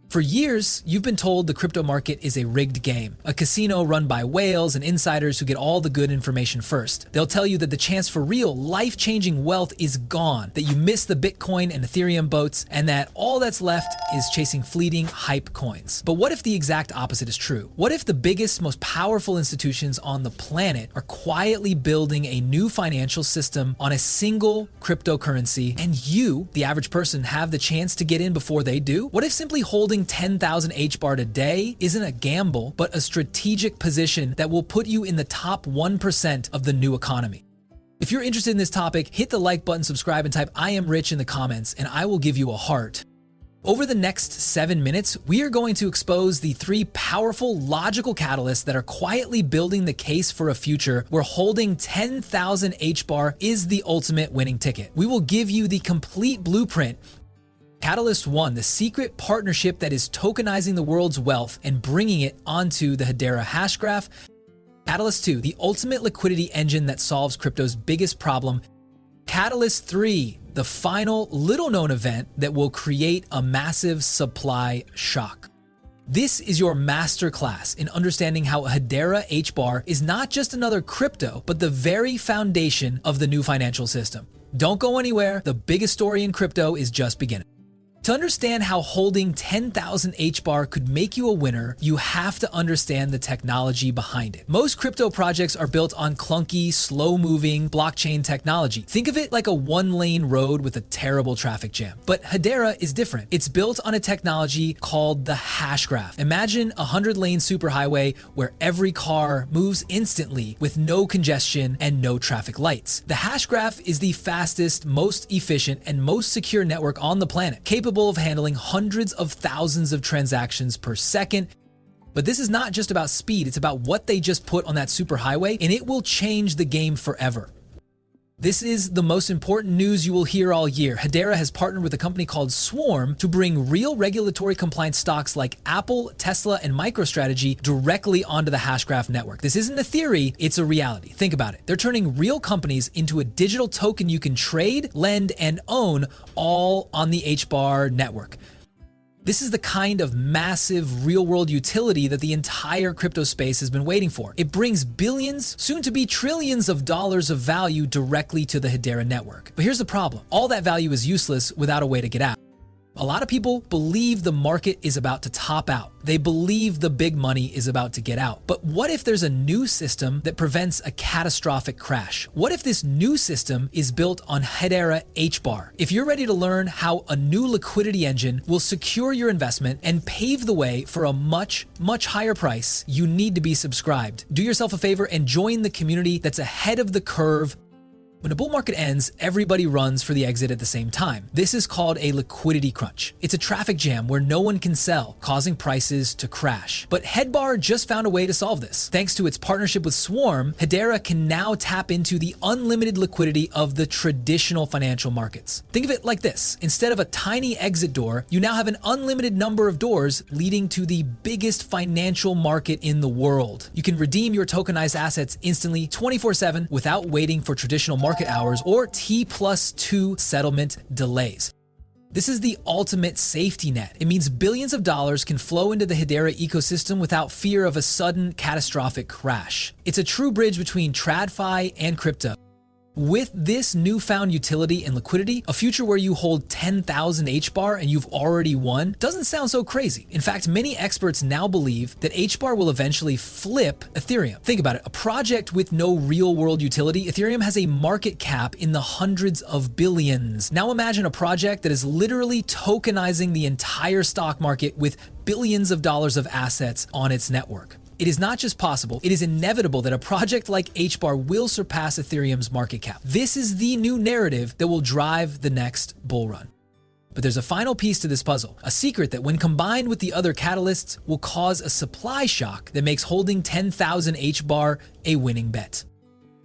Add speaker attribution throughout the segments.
Speaker 1: For years, you've been told the crypto market is a rigged game, a casino run by whales and insiders who get all the good information first. They'll tell you that the chance for real, life-changing wealth is gone, that you miss the Bitcoin and Ethereum boats, and that all that's left is chasing fleeting hype coins. But what if the exact opposite is true? What if the biggest, most powerful institutions on the planet are quietly building a new financial system on a single cryptocurrency, and you, the average person, have the chance to get in before they do? What if simply holding 10,000 HBAR today isn't a gamble, but a strategic position that will put you in the top 1% of the new economy? If you're interested in this topic, hit the like button, subscribe, and type "I am rich" in the comments, and I will give you a heart. Over the next 7 minutes, we are going to expose the 3 powerful, logical catalysts that are quietly building the case for a future where holding 10,000 HBAR is the ultimate winning ticket. We will give you the complete blueprint. Catalyst 1, the secret partnership that is tokenizing the world's wealth and bringing it onto the Hedera hash graph. Catalyst 2, the ultimate liquidity engine that solves crypto's biggest problem. Catalyst 3, the final little-known event that will create a massive supply shock. This is your masterclass in understanding how Hedera HBAR is not just another crypto, but the very foundation of the new financial system. Don't go anywhere. The biggest story in crypto is just beginning. To understand how holding 10,000 HBAR could make you a winner, you have to understand the technology behind it. Most crypto projects are built on clunky, slow-moving blockchain technology. Think of it like a one-lane road with a terrible traffic jam. But Hedera is different. It's built on a technology called the hash graph. Imagine a 100-lane superhighway where every car moves instantly with no congestion and no traffic lights. The hash graph is the fastest, most efficient, and most secure network on the planet, capable of handling hundreds of thousands of transactions per second. But this is not just about speed, it's about what they just put on that superhighway, and it will change the game forever. This is the most important news you will hear all year. Hedera has partnered with a company called Swarm to bring real regulatory compliant stocks like Apple, Tesla, and MicroStrategy directly onto the Hashgraph network. This isn't a theory, it's a reality. Think about it. They're turning real companies into a digital token you can trade, lend, and own all on the HBAR network. This is the kind of massive real-world utility that the entire crypto space has been waiting for. It brings billions, soon to be trillions of dollars of value directly to the Hedera network. But here's the problem. All that value is useless without a way to get out. A lot of people believe the market is about to top out. They believe the big money is about to get out. But what if there's a new system that prevents a catastrophic crash? What if this new system is built on Hedera HBAR? If you're ready to learn how a new liquidity engine will secure your investment and pave the way for a much, much higher price, you need to be subscribed. Do yourself a favor and join the community that's ahead of the curve. When a bull market ends, everybody runs for the exit at the same time. This is called a liquidity crunch. It's a traffic jam where no one can sell, causing prices to crash. But HBAR just found a way to solve this. Thanks to its partnership with Swarm, Hedera can now tap into the unlimited liquidity of the traditional financial markets. Think of it like this. Instead of a tiny exit door, you now have an unlimited number of doors leading to the biggest financial market in the world. You can redeem your tokenized assets instantly 24/7 without waiting for traditional market hours or T+2 settlement delays. This is the ultimate safety net. It means billions of dollars can flow into the Hedera ecosystem without fear of a sudden catastrophic crash. It's a true bridge between TradFi and crypto. With this newfound utility and liquidity, a future where you hold 10,000 HBAR and you've already won doesn't sound so crazy. In fact, many experts now believe that HBAR will eventually flip Ethereum. Think about it, a project with no real-world utility, Ethereum has a market cap in the hundreds of billions. Now imagine a project that is literally tokenizing the entire stock market with billions of dollars of assets on its network. It is not just possible, it is inevitable that a project like HBAR will surpass Ethereum's market cap. This is the new narrative that will drive the next bull run. But there's a final piece to this puzzle, a secret that when combined with the other catalysts will cause a supply shock that makes holding 10,000 HBAR a winning bet.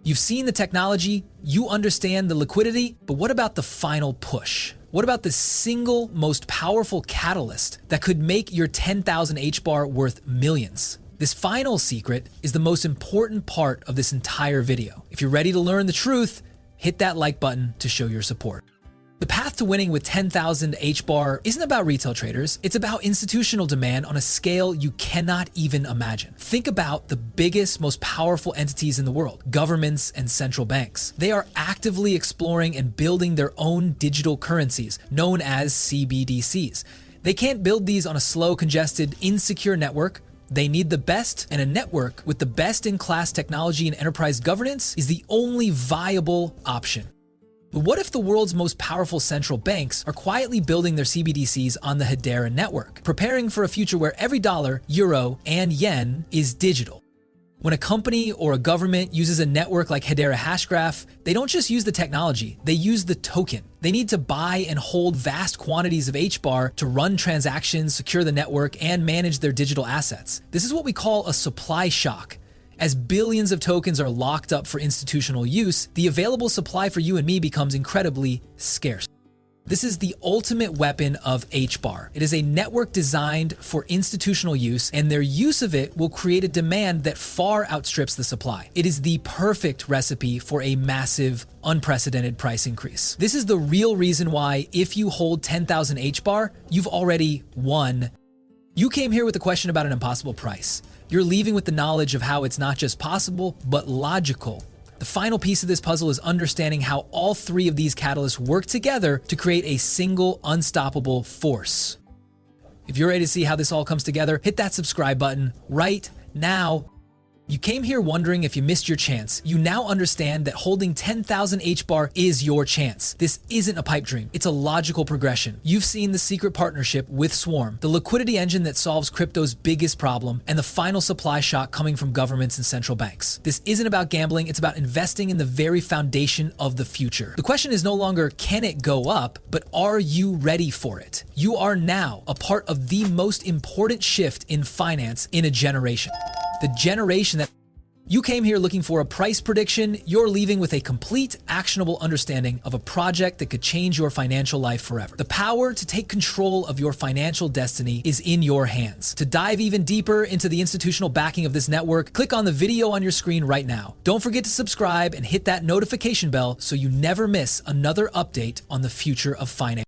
Speaker 1: You've seen the technology, you understand the liquidity, but what about the final push? What about the single most powerful catalyst that could make your 10,000 HBAR worth millions? This final secret is the most important part of this entire video. If you're ready to learn the truth, hit that like button to show your support. The path to winning with 10,000 HBAR isn't about retail traders, it's about institutional demand on a scale you cannot even imagine. Think about the biggest, most powerful entities in the world, governments and central banks. They are actively exploring and building their own digital currencies, known as CBDCs. They can't build these on a slow, congested, insecure network. They need the best, and a network with the best-in-class technology and enterprise governance is the only viable option. But what if the world's most powerful central banks are quietly building their CBDCs on the Hedera network, preparing for a future where every dollar, euro, and yen is digital? When a company or a government uses a network like Hedera Hashgraph, they don't just use the technology, they use the token. They need to buy and hold vast quantities of HBAR to run transactions, secure the network, and manage their digital assets. This is what we call a supply shock. As billions of tokens are locked up for institutional use, the available supply for you and me becomes incredibly scarce. This is the ultimate weapon of HBAR. It is a network designed for institutional use, and their use of it will create a demand that far outstrips the supply. It is the perfect recipe for a massive, unprecedented price increase. This is the real reason why, if you hold 10,000 HBAR, you've already won. You came here with a question about an impossible price. You're leaving with the knowledge of how it's not just possible, but logical. The final piece of this puzzle is understanding how all three of these catalysts work together to create a single unstoppable force. If you're ready to see how this all comes together, hit that subscribe button right now. You came here wondering if you missed your chance. You now understand that holding 10,000 HBAR is your chance. This isn't a pipe dream. It's a logical progression. You've seen the secret partnership with Swarm, the liquidity engine that solves crypto's biggest problem, and the final supply shock coming from governments and central banks. This isn't about gambling. It's about investing in the very foundation of the future. The question is no longer, can it go up, but are you ready for it? You are now a part of the most important shift in finance in a generation. The generation that you came here looking for a price prediction, you're leaving with a complete, actionable understanding of a project that could change your financial life forever. The power to take control of your financial destiny is in your hands. To dive even deeper into the institutional backing of this network, click on the video on your screen right now. Don't forget to subscribe and hit that notification bell so you never miss another update on the future of finance.